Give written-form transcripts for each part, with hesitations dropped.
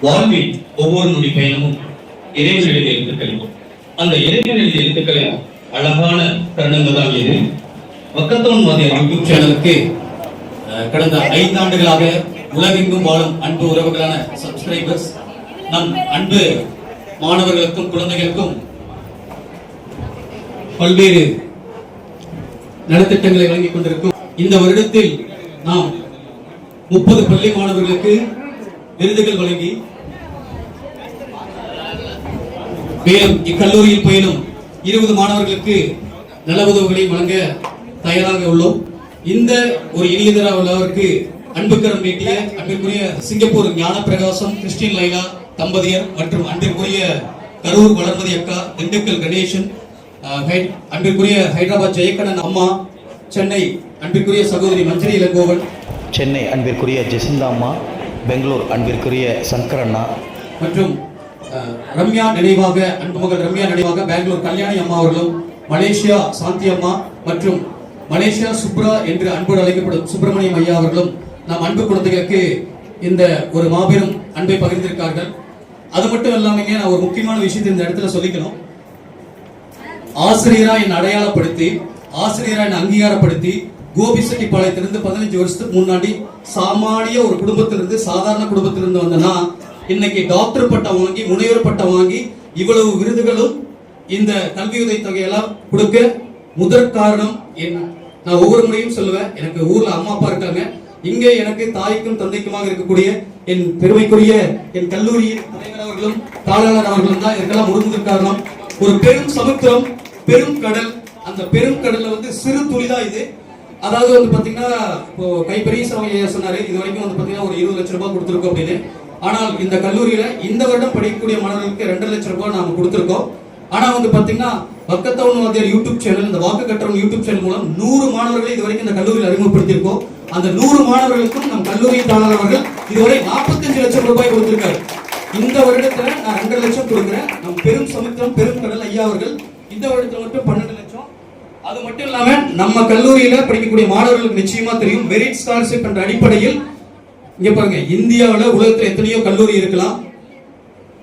வாழ்வின் ஒவ்வொரு நொடி பயணமும் இறைவன் எழுதிய எழுத்துக்கள். அந்த இறைவன் எழுதிய எழுத்துக்களின் அழகான தருணங்கள் தான் இது. வக்கத்தோன் வாதியார் யூடியூப் சேனலுக்கு கடந்த 5 ஆண்டுகளாக உலகெங்கும் வாழும் அன்பு உறவுகளான சப்ஸ்கிரைபர்ஸ், நம் அன்பு மாணவர்களுக்கும் குழந்தைகளுக்கும் பல்வேறு நலத்திட்டங்களை வழங்கிக் கொண்டிருக்கும் இந்த வருடத்தில் நாம் 30 பள்ளி மாணவர்களுக்கு விருதுகள் வழங்கி மேலும் இக்கல்லூரியில் பயிலும் 20 மாணவர்களுக்கு நல உதவிகளை வழங்க தயாராக உள்ளோம். இந்த ஒரு இனிய தின விழாவிற்கு அன்புக்கரம் நீட்டிய அன்பிற்குரிய சிங்கப்பூர் ஞான பிரகாசம் கிறிஸ்டின் லைலா தம்பதியர் மற்றும் அன்பிற்குரிய கரூர் வளர்மதி அக்கா, திண்டுக்கல் கணேசன், அன்பிற்குரிய ஹைதராபாத் ஜெயக்கண்ணன் அம்மா, சென்னை அன்பிற்குரிய சகோதரி மஞ்சரி இளங்கோவன், சென்னை அன்பிற்குரிய ஜெசிந்தா அம்மா, பெங்களூர் அன்பிற்குரிய சங்கரண்ணா மற்றும் ரம்யா நினைவாக அன்பு மகள் ரம்யா நினைவாக பெங்களூர் கல்யாணி அம்மா அவர்களும், மலேசியா சாந்தி அம்மா மற்றும் மலேசியா சுப்ரா என்று அன்போடு அழைக்கப்படும் சுப்பிரமணியம் ஐயா அவர்களும் நம் அன்பு குழந்தைகளுக்கு இந்த ஒரு மாபெரும் அன்பை பகிர்ந்திருக்கார்கள். அது மட்டும் இல்லாமங்க, நான் ஒரு முக்கியமான விஷயத்தை இந்த இடத்துல சொல்லிக்கணும். ஆசிரியரா என்னை அடையாளப்படுத்தி, ஆசிரியரா என்னை அங்கீகாரப்படுத்தி, கோபிசெட்டிப்பாளையத்திலிருந்து 15 வருஷத்துக்கு முன்னாடி சாமானிய ஒரு குடும்பத்திலிருந்து, சாதாரண குடும்பத்திலிருந்து வந்தனா இன்னைக்கு டாக்டர் பட்டம் வாங்கி, முனைவர் பட்டம் வாங்கி, இவ்வளவு விருதுகளும் இந்த கல்வி உதவி தொகையெல்லாம் கொடுக்க முதற் காரணம் நான் ஒவ்வொரு முறையும் சொல்லுவேன், எனக்கு ஊர்ல அம்மா அப்பா இருக்காங்க. இங்கே எனக்கு தாய்க்கும் தந்தைக்குமாக இருக்கக்கூடிய என் பெருமைக்குரிய என் கல்லூரியின் தலைவர் அவர்களும் தாளாளர் அவர்களும் தான் இதெல்லாம் முழுவதற்கு காரணம். ஒரு பெரும் சமுத்திரம், பெரும் கடல். அந்த பெரும் கடல்ல சிறு துளிதான் இது. அதாவது பாத்தீங்கன்னா, இப்போ கைப்பெரிய சொன்னாரு, இது வரைக்கும் பாத்தீங்கன்னா ஒரு 20 லட்சம் ரூபாய் கொடுத்திருக்கோம் அப்படின்னு. ஆனால் இந்த கல்லூரியில இந்த வருடம் படிக்கக்கூடிய மாணவர்களுக்கு 2 லட்சம் ரூபாய் நாம கொடுத்திருக்கோம். ஆனா பாத்தீங்கன்னா, வக்கத்தோன் வாதியார் யூடியூப் சேனல், இந்த வாக்கு கற்றவன் யூடியூப் சேனல் மூலம் 100 மாணவர்களை இதுவரைக்கும் இந்த கல்லூரியில் அறிமுகப்படுத்தியிருக்கோம். அந்த 100 மாணவர்களுக்கும் நம் கல்லூரி தாளர் அவர்கள் இதுவரை 45 லட்சம் ரூபாய் கொடுத்திருக்காரு. இந்த வருடத்துல நான் 2 லட்சம் கொடுக்கிறேன். நம் பெரும் சமுத்திரம், பெரும் கடல் ஐயா அவர்கள் இந்த வருடத்துல மட்டும் 12 லட்சம். அது மட்டும் இல்லாம நம்ம கல்லூரியில படிக்கக்கூடிய மாணவர்களுக்கு நிச்சயமா தெரியும், மெரிட் ஸ்காலர்ஷிப் என்ற அடிப்படையில் இங்க பாருங்க, இந்தியாவில் உலகத்தில் எத்தனையோ கல்லூரி இருக்கலாம்,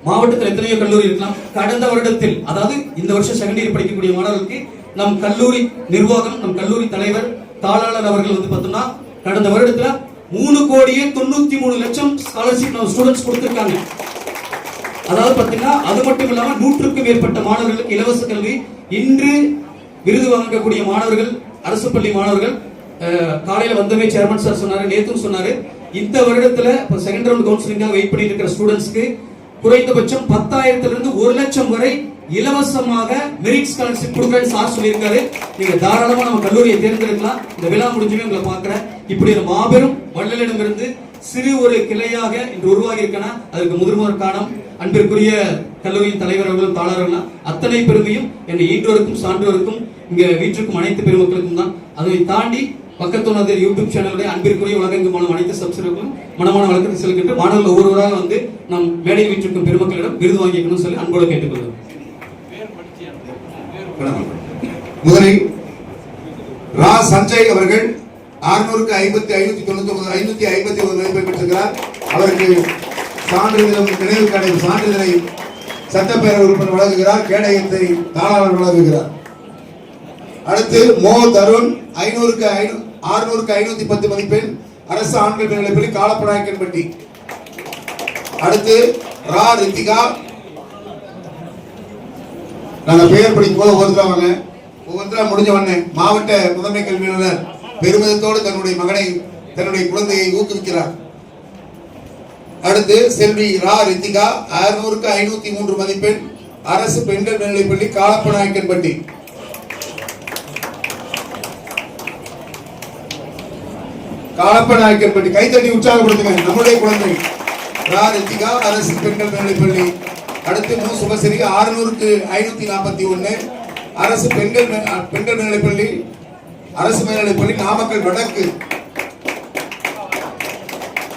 மாவட்டத்தில் எத்தனையோ கல்லூரி இருக்கலாம். கடந்த வருடத்தில், அதாவது இந்த வருஷம் செகண்ட் இயர் படிக்கக்கூடிய மாணவர்களுக்கு நம் கல்லூரி நிர்வாகம், நம் கல்லூரி தலைவர் தாளாளர் அவர்கள் பார்த்தோம்னா கடந்த வருடத்துல 3,93,00,000 ஸ்காலர்ஷிப் நம்ம ஸ்டூடெண்ட்ஸ் கொடுத்திருக்காங்க. அதாவது பாத்தீங்கன்னா, அது மட்டும் இல்லாம 100க்கும் மேற்பட்ட மாணவர்களுக்கு இலவச கல்வி. இன்று விருது வாங்கக்கூடிய மாணவர்கள், அரசு பள்ளி மாணவர்கள், காலையில வந்தமே சேர்மன் சார் சொன்னாரு, நேத்தும் சொன்னாரு, இந்த வருடத்துல செகண்ட் ரவுண்ட் கவுன்சிலிங்காக வெயிட் பண்ணி இருக்கிற ஸ்டூடெண்ட்ஸ்க்கு குறைந்தபட்சம் 10,000 1 லட்சம் வரை இலவசமாக மெரிட் ஸ்காலர்ஷிப் கொடுக்கறேன்னு சார் சொல்லியிருக்காரு. நீங்க தாராளமா நம்ம கல்லூரியை தேர்ந்தெடுக்கலாம். இந்த விழா முடிஞ்சுமே உங்களை பார்க்கிறேன். இப்படி ஒரு மாபெரும் வள்ளலிடமிருந்து சிறு ஒரு கிளையாக இன்று உருவாகி இருக்கனா, அதுக்கு முதல்வர் காரணம் அன்பிற்குரிய கல்லூரியின் தலைவர் அவர்களும் தாளர்களும். அத்தனை பெருமையும் என்னை ஈன்றோருக்கும் சான்றோருக்கும் இங்க வீட்டிற்கும் அனைத்து பெருமக்களுக்கும் தான். அதை தாண்டி வக்கத்தோன் வாதியார் யூடியூப் சேனலுடைய அன்பிற்குரிய உலகெங்கும் அனைத்து சப்ஸ்கிரைபர்களும் மனமான வழக்கத்தை செலுத்திட்டு மாணவர்கள் ஒவ்வொருவராக நம் மேடை வீட்டிற்கும் பெருமக்களிடம் விருது வாங்கிக்கணும் சொல்லி அன்போடு கேட்டுக்கொள்கிறோம். முதலில் ரா சஞ்சய் அவர்கள் 600க்கு 551 மதிப்பை பெற்றிருக்கிறார். அவருக்கு சான்றிதழும் நினைவுக்கான சான்றிதழை சட்டப்பேரவை உறுப்பினர் வழங்குகிறார். கேடயத்தை தாளாளர் வழங்குகிறார். அடுத்து மோ தருண் 600க்கு 510 மதிப்பெண், அரசு ஆண்கள் மேல்நிலைப்பள்ளி காலப்பநாயக்கன்பட்டி. அடுத்து ரா ரித்திகா. நாங்க பெயர் படிக்கும் போது ஒவ்வொருத்தரா முடிஞ்ச உடனே மாவட்ட முதன்மை கல்வி அலுவலர் பெருமிதத்தோடு தன்னுடைய மகனை, தன்னுடைய குழந்தையை ஊக்குவிக்கிறார். அடுத்து செல்வி ரா ரித்திகா 600க்கு 503 மதிப்பெண், அரசு பெண்கள் மேல்நிலைப்பள்ளி காலப்பநாயக்கன்பட்டி. காலப்பநாயக்கன்பட்டி கைத்தட்டி உற்சாகப்படுத்துங்க. நம்முடைய குழந்தை ரா ரித்திகா, அரசு பெண்கள் மேல்நிலைப்பள்ளி. அடுத்து மு சுபஸ்ரீ 600க்கு 541, அரசு பெண்கள் மேல்நிலைப்பள்ளி, அரசு மேல்நிலைப்பள்ளி நாமக்கல் வடக்கு.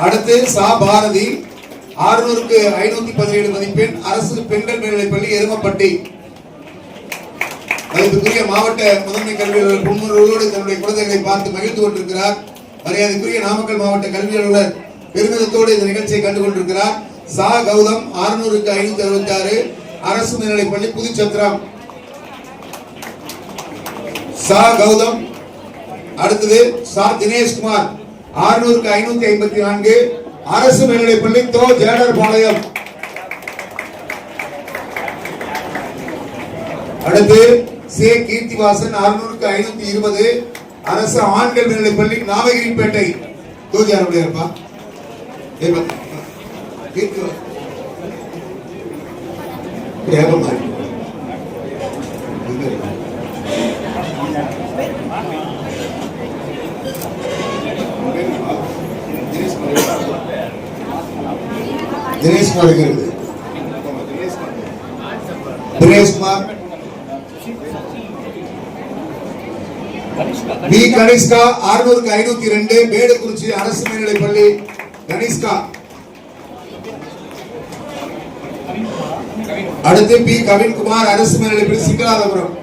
அடுத்து சா பாரதி 600க்கு 517 மதிப்பெண், அரசு பெண்கள் மேல்நிலைப்பள்ளி எருமப்பட்டி. அதற்குரிய மாவட்ட முதன்மை கல்வி அலுவலர் புன்முறுவலோடு தன்னுடைய குழந்தைகளை பார்த்து மகிழ்ந்து கொண்டிருக்கிறார். மரியாதைக்குரிய நாமக்கல் மாவட்ட கல்வி அலுவலர் பெருமிதத்தோடு இந்த நிகழ்ச்சியை கண்டு கொண்டிருக்கிறார். சா கௌதம் 600க்கு 566 அரசு மேல்நிலைப்பள்ளி புதுச்சத்திரம். சா கௌதம். அடுத்தது சா தினேஷ்குமார் 600க்கு 554 அரசு மேல்நிலைப்பள்ளி தோ ஜேடர் பாளையம். அடுத்து சே கீர்த்திவாசன் 600க்கு 520 அரசு ஆண்கள் மேல்நிலைப்பள்ளி நாமகிரிப்பேட்டை. தோஜாருடைய இருப்பா தினேஷ்குமார் இருக்கிறது. தினேஷ்குமார். பி கனிஷ்கா 600க்கு 502 மேடுக்குறிச்சி அரசு மேல்நிலைப்பள்ளி கனிஷ்கா. அடுத்து பி கவின்குமார் அரசு மேல்நிலைப்பள்ளி சிங்களாதபுரம்.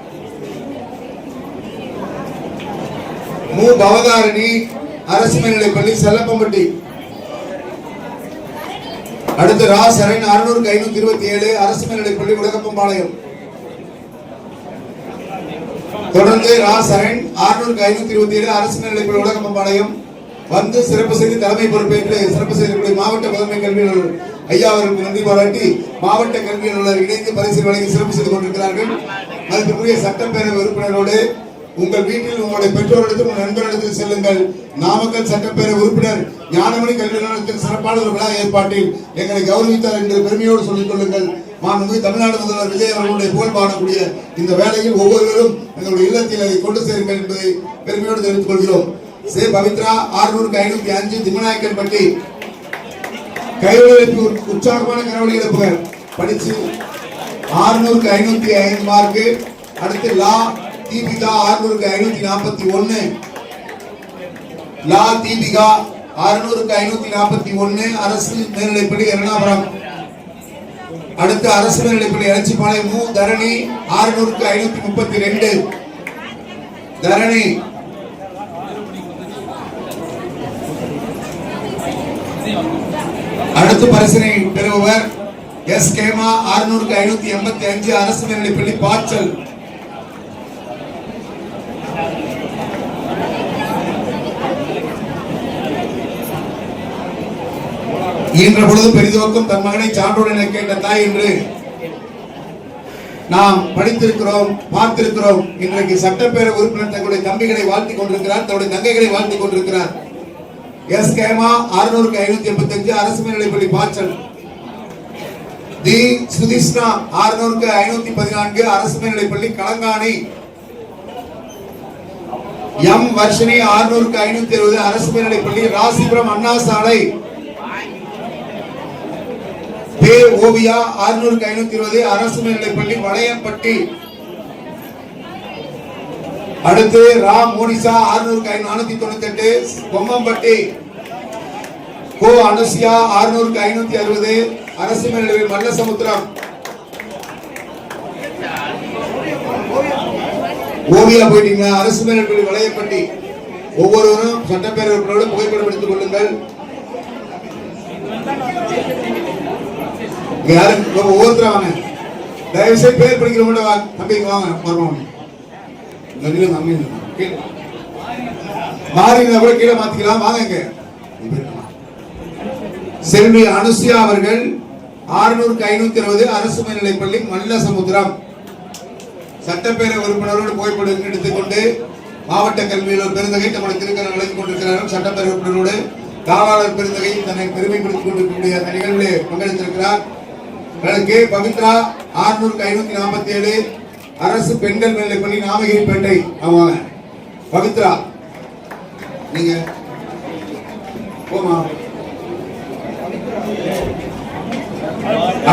மு பவதாரணி அரசு மேல்நிலைப்பள்ளி செல்லப்பம்பட்டி. அடுத்து ரா சரண் 600க்கு 527 அரசு மேல்நிலைப்பள்ளி உலகப்பம்பாளையம். தொடர்ந்து ரா சரண் 600க்கு 527 அரசு மேல்நிலைப்பள்ளி உலகப்பம்பாளையம் வந்து சிறப்பு செய்து தலைமை பொறுப்பேற்று சிறப்பு செய்யக்கூடிய மாவட்ட முதன்மை கல்வியாளர் ஐயா அவர்களுக்கு நன்றி பாராட்டி மாவட்ட கல்வியாளர் இணைந்து பரிசு வழங்கி சிறப்பு செய்து கொண்டிருக்கிறார்கள். அதற்குரிய சட்டப்பேரவை உறுப்பினரோடு உங்கள் வீட்டில் உங்களுடைய பெற்றோரிடத்தில் உங்கள் நண்பரிடத்தில் செல்லுங்கள். நாமக்கல் சட்டப்பேரவை உறுப்பினர் ஞானமணி கல்வி நிறுவனத்தின் சிறப்பான ஒரு விழா ஏற்பாட்டில் எங்களை கௌரவித்தார் என்று பெருமையோடு சொல்லிக் கொள்ளுங்கள். மாண்புமிகு தமிழ்நாடு முதல்வர் விஜய் அவர்களுடைய புகழ் பாடக்கூடிய இந்த வேளையில் ஒவ்வொருவரும் எங்களுடைய இல்லத்தில் அதை கொண்டு சேருங்கள் என்பதை பெருமையோடு தெரிவித்துக் கொள்கிறோம். சே பவித்ரா 600க்கு 505 திம்மநாயக்கன்பட்டி. கைவெழுப்பு உற்சாகமான கரவழி எழுப்புகள் படிச்சு 600க்கு 505 மார்க்கு. அடுத்து லா தீபிகா 600க்கு 541 லா தீபிகா 600க்கு 541 அரசு மேல்நிலைப்பள்ளி எர்ணாபுரம். அடுத்து அரசு மேல்நிலைப்பள்ளி எலச்சிபாளையம் மு தரணி 600க்கு 532 தரணி. அடுத்து பரிசினை பெறுபவர் எஸ் கேமா 600க்கு 585 அரசு மேல்நிலைப்பள்ளி பாச்சல். இன்ற பொழுது பெரிதுவக்கும் தன் மகனை சான்றோடு கேட்ட தாய் என்று நாம் படித்திருக்கிறோம், பார்த்திருக்கிறோம். இன்றைக்கு சட்டப்பேரவை உறுப்பினர் தங்களுடைய தம்பிகளை வாழ்த்திக் கொண்டிருக்கிறார், தன்னுடைய தங்கைகளை வாழ்த்திக் கொண்டிருக்கிறார். எஸ் கேமா 600க்கு 585 அரசு மேல்நிலைப்பள்ளி பாச்சல். தி சுதிஷ்ணா 600க்கு 514 அரசு மேல்நிலைப்பள்ளி களங்காணி. எம் வர்ஷினி 600க்கு 570 அரசு மேல்நிலைப்பள்ளி ராசிபுரம் அண்ணா சாலை. பே ஓவியா 600க்கு 520 அரசு மேல்நிலைப்பள்ளி வளையம்பட்டி. அடுத்து ரா மோனிசா 600க்கு 498 கொம்மம்பட்டி. கோ அனுசியா 600க்கு 560 அரசு மேல்நிலைப்பள்ளி மல்லசமுத்திரம். ஓவியா போயிட்டீங்க. அரசு மேல்நிலைப்பள்ளி வளையம்பட்டி. ஒவ்வொருவரும் சட்டப்பேரவை உறுப்பினரோடு புகைப்படம் எடுத்துக் கொள்ளுங்கள். ஒவ்வொருத்தராங்க தயவு செய்து பேர் படிக்கிறவங்க தம்பிங்க வாங்க வருவாங்க. மாறினா கூட கீழே மாத்திக்கலாம் வாங்க. செல்வி அனுசியா அவர்கள் 600க்கு 560 அரசு மேல்நிலைப்பள்ளி மல்லசமுத்திரம். சட்டப்பேரவை உறுப்பினரோடு புகைப்படம் எடுத்துக்கொண்டு மாவட்ட கல்வியாளர் பெருந்தகை தம்முடைய திருக்கரை அழைத்துக் கொண்டிருக்கிறார்கள். சட்டப்பேரவை உறுப்பினரோடு காவலர் பெருந்தகை தன்னை பெருமைப்படுத்திக் கொண்டிருக்கக்கூடிய அந்த நிகழ்விலே பங்கெடுத்திருக்கிறார். கே பவித்ரா 600க்கு 547 அரசு பெண்கள் மேல்நிலைப்பள்ளி நாமகிரிப்பேட்டை. அவங்க பவித்ரா நீங்க போமா.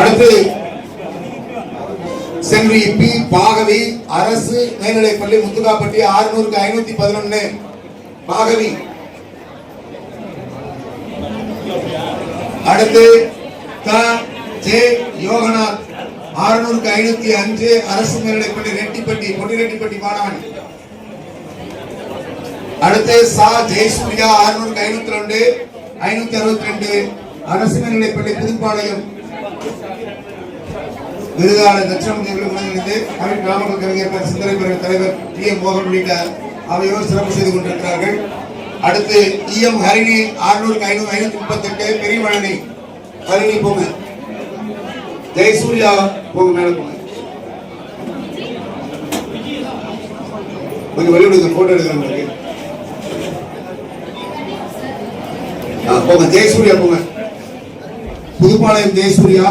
அடுத்து செல்வி பி பாகவி அரசு மேல்நிலைப்பள்ளி முத்துக்காப்பட்டி 600க்கு 511 பாகவி. அடுத்து ஜே யோகநாத் 600க்கு 505 அரசு மேல்நிலைப்பள்ளி ரெட்டிப்பட்டி பொன்னிரெட்டிப்பட்டி மாணவன். அடுத்து சா ஜெயசூர்யா 600க்கு 502 562 அரசு மேல்நிலைப்பள்ளி புதுப்பாளையம் விருதாளர் தட்சிணாமூர்த்தி முன்னிலைந்து தமிழ் நாமக்கல் கவிஞர் சிந்தனை பிரிவு தலைவர் டி எம் மோகன் உள்ளிட்ட அவையோர் சிறப்பு செய்து கொண்டிருக்கிறார்கள். அடுத்து இஎம் ஹரிணி 600-538 பெரியமழனி ஹரிணி போங்க. ஜெயசூர்யா போங்க, மேல போங்க. கொஞ்சம் வெளியிடுங்க, போட்டோ எடுக்கிறவங்களுக்கு போங்க. ஜெயசூர்யா போங்க. புதுப்பாளையம் ஜெயசூர்யா.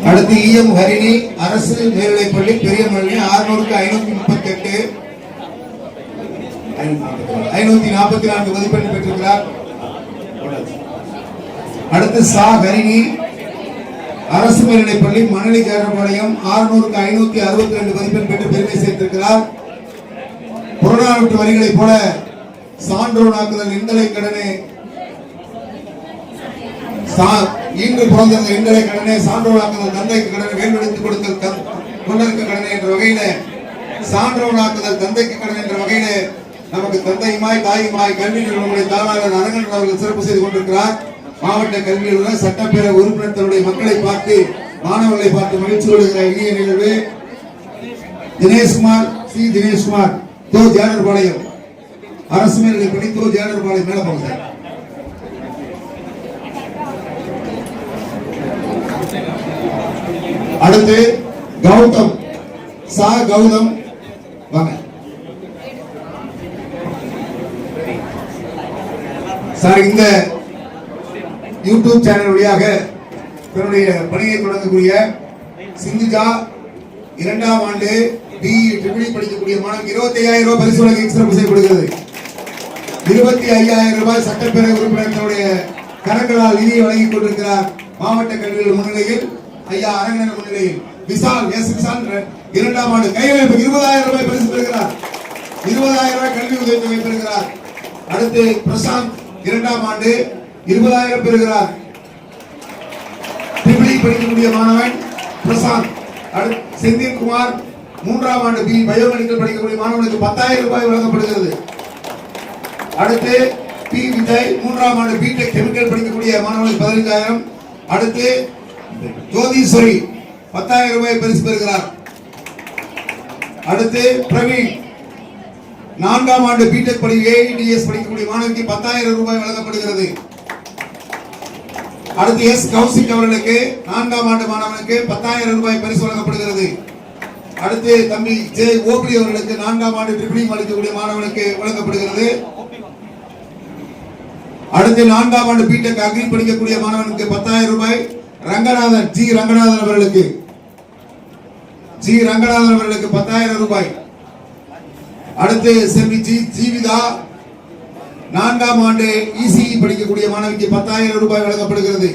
அடுத்து இஎம் ஹரிணி அரசு மேல்நிலைப்பள்ளி பெரியமழனி 600-538 544 மதிப்பெண் பெற்றிருக்கிறார். அடுத்து சா ஹரிணி அரசு மேல்நிலைப்பள்ளி மணலி கேரப்பாளையம் 600-562 மதிப்பெண் பெற்று பெருமை சேர்த்திருக்கிறார். புறநானூற்று வரிகளைப் போல சான்றோனாக்குதல் எண்களை கடனே ஈன்று பிறந்த எண்களை கடனே சான்றோனாக்குதல் தந்தைக்கு கடனை வேண்டுவித்துக் கொடுத்தல் கொண்டருக்கு கடனை என்ற வகையில சான்றோனாக்குதல் தந்தைக்கு கடன் என்ற வகையில நமக்கு தந்தையுமாய் தாயுமாய் கல்வி நிறுவனங்களை தாளாளர் அரங்கன் அவர்கள் சிறப்பு செய்து கொண்டிருக்கிறார். மாவட்ட கல்வி நிறுவனர் சட்டப்பேரவை உறுப்பினர் தன்னுடைய மக்களை பார்த்து மாணவர்களை பார்த்து மகிழ்ச்சி கொள்கிற இனிய நிகழ்வு. தினேஷ்குமார் சி தினேஷ்குமார் தோ ஜேனர்பாளையம் அரசு மேல்நிலைப்பள்ளி தோ ஜேனர்பாளையம் மேல போங்க சார். அடுத்து கௌதம் சா கௌதம் வாங்க சார். இந்த யூடியூப் சேனல் வழியாக தன்னுடைய பணியை தொடங்கக்கூடிய சிந்துஜா 2ஆம் ஆண்டு பிஇ ட்ரிபிள் படிக்கக்கூடிய மாணவருக்கு 25,000 ரூபாய் பரிசு வழங்கி சிறப்பு செய்யப்படுகிறது. 25,000 ரூபாய் சட்டப்பேரவை உறுப்பினர் தன்னுடைய கரங்களால் நிதியை வழங்கிக் கொண்டிருக்கிறார். மாவட்ட கல்விகள் முன்னிலையில் ஐயா அரங்கன் முன்னிலையில் விசால் எஸ் விசால் 2ஆம் ஆண்டு கையெழுப்பு 20,000 ரூபாய் பரிசு பெறுகிறார். 20,000 ரூபாய் கல்வி உதவித்தொகை பெறுகிறார். அடுத்து பிரசாந்த் 2ஆம் ஆண்டு 20,000 பெறுகிறார். ட்ரிபிள் படிக்கக்கூடிய மாணவன் பிரசாந்த். செந்தில்குமார் 3ஆம் ஆண்டு பி பயோமெடிக்கல் படிக்கக்கூடிய மாணவனுக்கு 10,000 ரூபாய் வழங்கப்படுகிறது. அடுத்து பி விஜய் 3ஆம் ஆண்டு பிடெக் கெமிக்கல் படிக்கக்கூடிய மாணவனுக்கு 15,000. அடுத்து ஜோதீஸ்வரி 10,000 ரூபாய் பரிசு பெறுகிறார். அடுத்து பிரவீன் 4ஆம் ஆண்டு பிடெக் படி ஏஇடிஎஸ் படிக்கக்கூடிய மாணவிக்கு 10,000 ரூபாய் வழங்கப்படுகிறது. அடுத்து எஸ் கௌசிக் அவர்களுக்கு 4ஆம் ஆண்டு மாணவனுக்கு 10,000 ரூபாய் பரிசு வழங்கப்படுகிறது. அடுத்து தம்பி ஜே ஓபி அவர்களுக்கு 4ஆம் ஆண்டு ட்ரிபிள் படிக்கக்கூடிய மாணவனுக்கு வழங்கப்படுகிறது. அடுத்து 4ஆம் ஆண்டு பிடெக் அக்ரி படிக்கக்கூடிய மாணவனுக்கு 10,000 ரூபாய். ரங்கநாதன் ஜி ரங்கநாதன் அவர்களுக்கு 10,000 ரூபாய். அடுத்து செல்வி ஜீவிதா 4ஆம் ஆண்டு இசிஇ படிக்கக்கூடிய மாணவிக்கு 10,000 ரூபாய் வழங்கப்படுகிறது.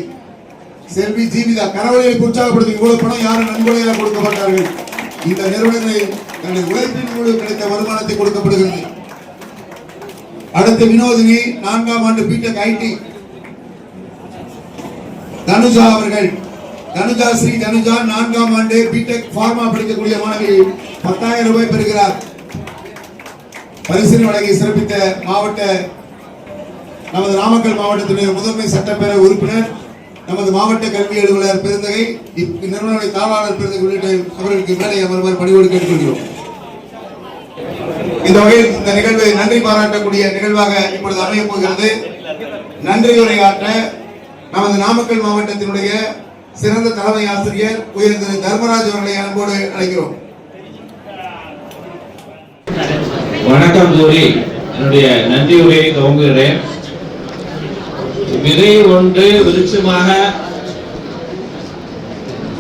செல்வி ஜீவிதா கரவழியை உற்சாகப்படுத்தி இவ்வளவு பணம் யாரும் நன்கொடையாக கொடுக்கப்பட்டார்கள். இந்த நிறுவனங்களில் தன்னுடைய உழைப்பின் மூலம் கிடைத்த வருமானத்தை கொடுக்கப்படுகிறது. அடுத்து வினோதினி 4ஆம் ஆண்டு பிடெக் ஐடி. தனுஜா அவர்கள் தனுஜா ஸ்ரீ தனுஜா 4ஆம் ஆண்டு பிடெக் பார்மா படிக்கக்கூடிய மாணவி 10,000 ரூபாய் பெறுகிறார். பரிசு வழங்கி சிறப்பித்த மாவட்ட நமது நாமக்கல் மாவட்டத்தினுடைய முதன்மை சட்டப்பேரவை உறுப்பினர் நமது மாவட்ட கல்வி அலுவலர் பெருந்தகை இந்நிறுவனங்களுடைய தாளாளர் பெருந்தகை உள்ளிட்ட அவர்களுக்கு மேலே அமர்வார் பணிவோடு கேட்டுக்கொள்கிறோம். இந்த வகையில் இந்த நிகழ்வை நன்றி பாராட்டக்கூடிய நிகழ்வாக இப்பொழுது அமையப் போகிறது. நன்றி உரையாற்ற நமது நாமக்கல் மாவட்டத்தினுடைய சிறந்த தலைமை ஆசிரியர் உயர் திரு தர்மராஜ் அவர்களை அன்போடு அழைக்கிறோம். வணக்கம் ஜோடி, என்னுடைய நன்றி உரையை துவங்குகிறேன். விதை ஒன்று விருட்சமாக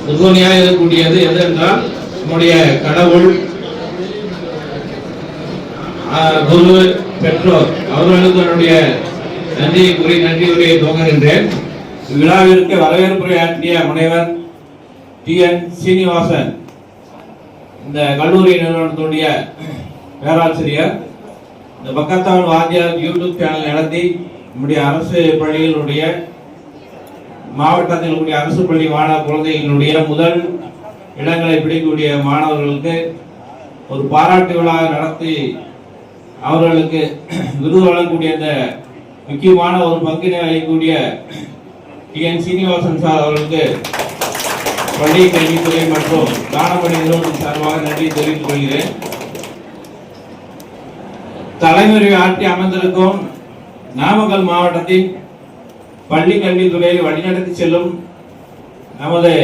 உறுதுணையாக இருக்கக்கூடியது எது என்றால் நம்முடைய கடவுள், குரு, பெற்றோர் அவர்களுக்கு என்னுடைய நன்றி உரையை துவங்குகின்றேன். விழாவிற்கு வரவேற்புரை ஆற்றிய முனைவர் TN சீனிவாசன், இந்த கல்லூரி நிறுவனத்துடைய பேராசிரியர், இந்த பக்கத்தான் வாத்தியார் யூடியூப் சேனல் நடத்தி நம்முடைய அரசு பள்ளிகளுடைய மாவட்டத்தில் கூடிய அரசு பள்ளி மாணவ குழந்தைகளுடைய முதல் இடங்களை பிடிக்கக்கூடிய மாணவர்களுக்கு ஒரு பாராட்டு விழா நடத்தி அவர்களுக்கு விருது வழங்கக்கூடிய அந்த முக்கியமான ஒரு பங்கினை அளிக்கக்கூடிய டிஎன் சீனிவாசன் சார் அவர்களுக்கு பள்ளி கல்வித்துறை மற்றும் தானமணி நிறுவனம் சார்பாக நன்றி தெரிவித்துக் கொள்கிறேன். தலைமுறை ஆற்றி அமர்ந்திருக்கும் நாமக்கல் மாவட்டத்தின் பள்ளி கல்வித்துறையை வழிநடத்தி செல்லும் நமது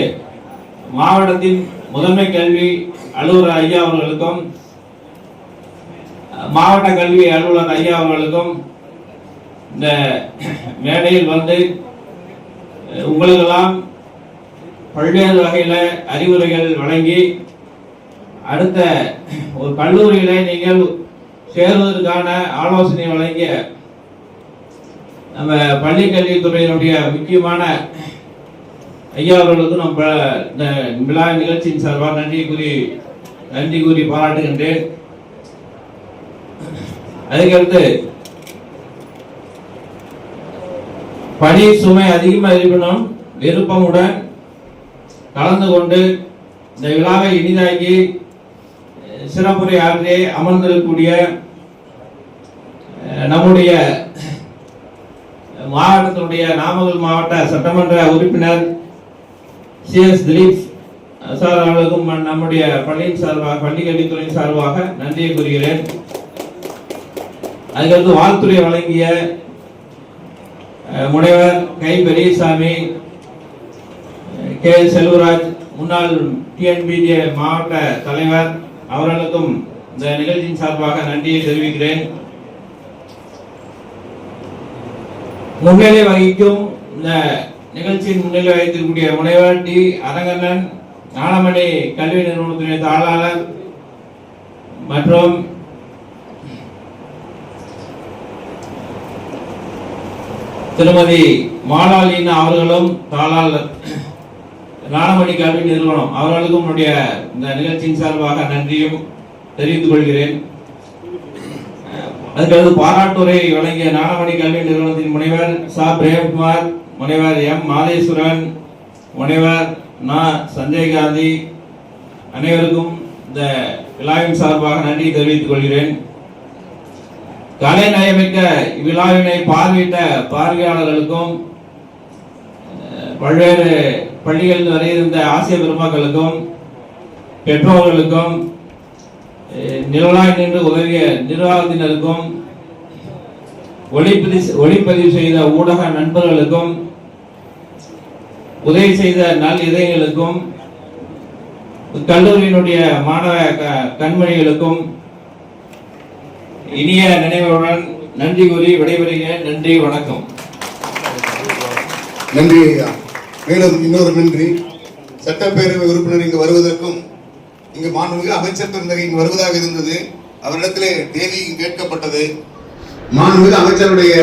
மாவட்டத்தின் முதன்மை கல்வி அலுவலர் ஐயா அவர்களுக்கும் மாவட்ட கல்வி அலுவலர் ஐயா அவர்களுக்கும் இந்த மேடையில் வந்து உங்களுக்கெல்லாம் பல்வேறு வகையில அறிவுரைகள் வழங்கி அடுத்த ஒரு கல்லூரியில நீங்கள் சேருவதற்கான ஆலோசனை வழங்கிய நம்ம பள்ளி கல்வித்துறையினுடைய முக்கியமான ஐயா அவர்களுக்கும் நம்ம இந்த விழா நிகழ்ச்சியின் சார்பாக நன்றி கூறி பாராட்டுகின்றேன். அதுக்கடுத்து பணி சுமை அதிகமாக இருப்பினும் விருப்பமுடன் கலந்து கொண்டு இந்த விழாவை இனிதாக்கி சிறப்புரை ஆற்றி அமர்ந்திருக்கக்கூடிய நம்முடைய மாவட்டத்தினுடைய நாமக்கல் மாவட்ட சட்டமன்ற உறுப்பினர் CS திலீப் சார் அவர்களுக்கும் நம்முடைய பள்ளியின் சார்பாக பள்ளி கல்வித்துறையின் சார்பாக நன்றியை கூறுகிறேன். அதுக்கடுத்து வாழ்த்துறை வழங்கிய முனைவர் கை பெரியசாமி, செல்வராஜ், முன்னாள் TNBJ மாவட்ட தலைவர் அவர்களுக்கும் இந்த நிகழ்ச்சியின் சார்பாக நன்றியை தெரிவிக்கிறேன். முன்னிலை வகிக்கும் இந்த நிகழ்ச்சியின் முன்னிலை வகித்திருக்கூடிய முனைவர் டி அரங்கண்ணன், ஞானமணி கல்வி நிறுவனத்துடைய தாளாளர் மற்றும் திருமதி மாலாலினா அவர்களும் தாளாளர் ஞானமணி கல்வி நிறுவனம் அவர்களுக்கும் இந்த நிகழ்ச்சியின் சார்பாக நன்றியும் தெரிவித்துக் கொள்கிறேன். அதுக்கடுத்து பாராட்டுரை வழங்கிய ஞானமணி கல்வி நிறுவனத்தின் முனைவர் சா பிரேம்குமார், முனைவர் எம் மாதேஸ்வரன், முனைவர் நா சஞ்சய் காந்தி அனைவருக்கும் இந்த விழாவின் சார்பாக நன்றி தெரிவித்துக் கொள்கிறேன். கலை நயமிக்க இவ்விழாவினை பார்வையிட்ட பார்வையாளர்களுக்கும் பல்வேறு பள்ளிகளில் வருகின்ற ஆசிரியர் பெருமக்களுக்கும் பெற்றோர்களுக்கும் நிழலாய் நின்று உதவிய நிர்வாகத்தினருக்கும் ஒளிப்பதிவு செய்த ஊடக நண்பர்களுக்கும் உதவி செய்த நல் இதயங்களுக்கும் கல்லூரியினுடைய மாணவ கண்மணிகளுக்கும் இனிய நினைவுடன் நன்றி கூறி விடைபெறுகிறேன். நன்றி, வணக்கம். நன்றி ஐயா. மேலும் இன்னொரு நன்றி, சட்டப்பேரவை உறுப்பினர் இங்கு வருவதற்கும் இங்கு மாண்புமிகு அமைச்சர் பெருந்தகை இங்கு வருவதாக இருந்தது. அவரிடத்திலே தேதி கேட்கப்பட்டது. மாண்புமிகு அமைச்சருடைய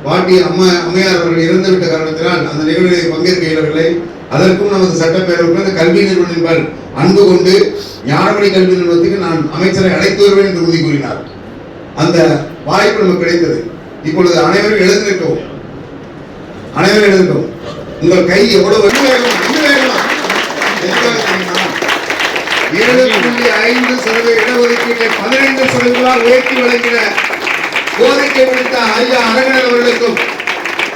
பாட்டி அம்மையார் அவர்கள் இறந்துவிட்ட காரணத்தினால் அந்த நிகழ்வில் பங்கேற்க இயலவில்லை. அதற்கும் நமது சட்டப்பேரவை கல்வி நிறுவனங்கள் அன்பு கொண்டு ஞானமணி கல்வி நிறுவனத்துக்கு நான் அமைச்சரை அழைத்து வருவேன் என்று உறுதி கூறினார். அந்த வாய்ப்பு நமக்கு கிடைத்தது. இப்பொழுது அனைவரும் எழுந்திருக்கவும், அனைவரும் எழுந்திருக்கவும். உங்கள் கை எவ்வளவு 7.5% இடஒதுக்கீட்டை 15% உயர்த்தி வழங்கின கோரிக்கை விடுத்த ஐயா அரங்கன் அவர்களுக்கும்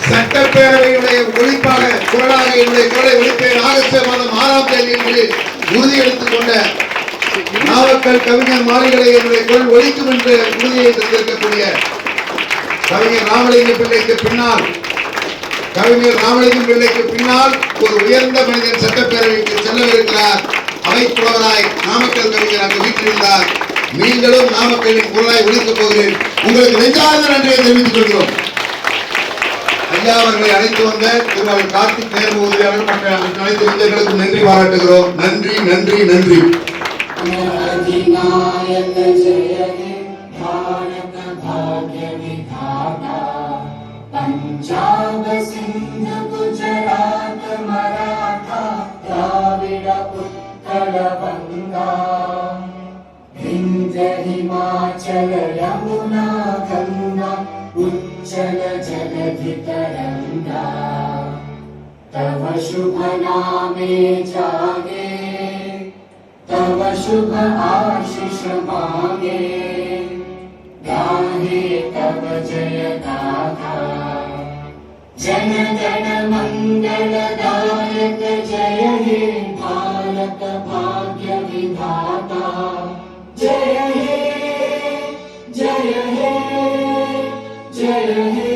சட்டப்பேரவையுடைய ஒழிப்பாக குரலாக என்னுடைய குரலை ஒழிப்பேன் ஆகஸ்ட் மாதம் 6ஆம் தேதி என்பதில் உறுதியெடுத்துக் கொண்ட நாமக்கல் கவிஞர் மாளிகளை என்னுடைய குரல் ஒழிக்கும் என்று உறுதியை தந்திருக்கக்கூடிய கவிஞர் ராமலிங்கம் பிள்ளைக்கு பின்னால் ஒரு உயர்ந்த மனிதன் சட்டப்பேரவைக்கு செல்லவிருக்கிறார். அமைப்புலவராய் நாமக்கல் கவிஞர் அங்கு வீட்டிலிருந்தார். நீங்களும் நாமக்கலின் குரலாய் ஒழிக்கப் போகிறேன். உங்களுக்கு நெஞ்சார்ந்த நன்றியை தெரிவித்துக் கொள்கிறோம். ஐயா அவர்களை அழைத்து வந்த திருவாளர் கார்த்திக் தேர்வு உதவியாளர் மற்ற அனைத்து இளைஞர்களுக்கும் நன்றி பாராட்டுகிறோம். நன்றி நன்றி நன்றி. पंजाब सिंध गुजरात मराठा द्राविड उत्कल बंगा विंध्य हिमाचल यमुना गंगा उच्चल जलधि तरंगा तव शुभ नामे जागे तव शुभ आशीष मांगे गाहे तव जय गाथा जन गण मंगलदायक जय हे भारत भाग्य विधाता जय हे जय हे जय हे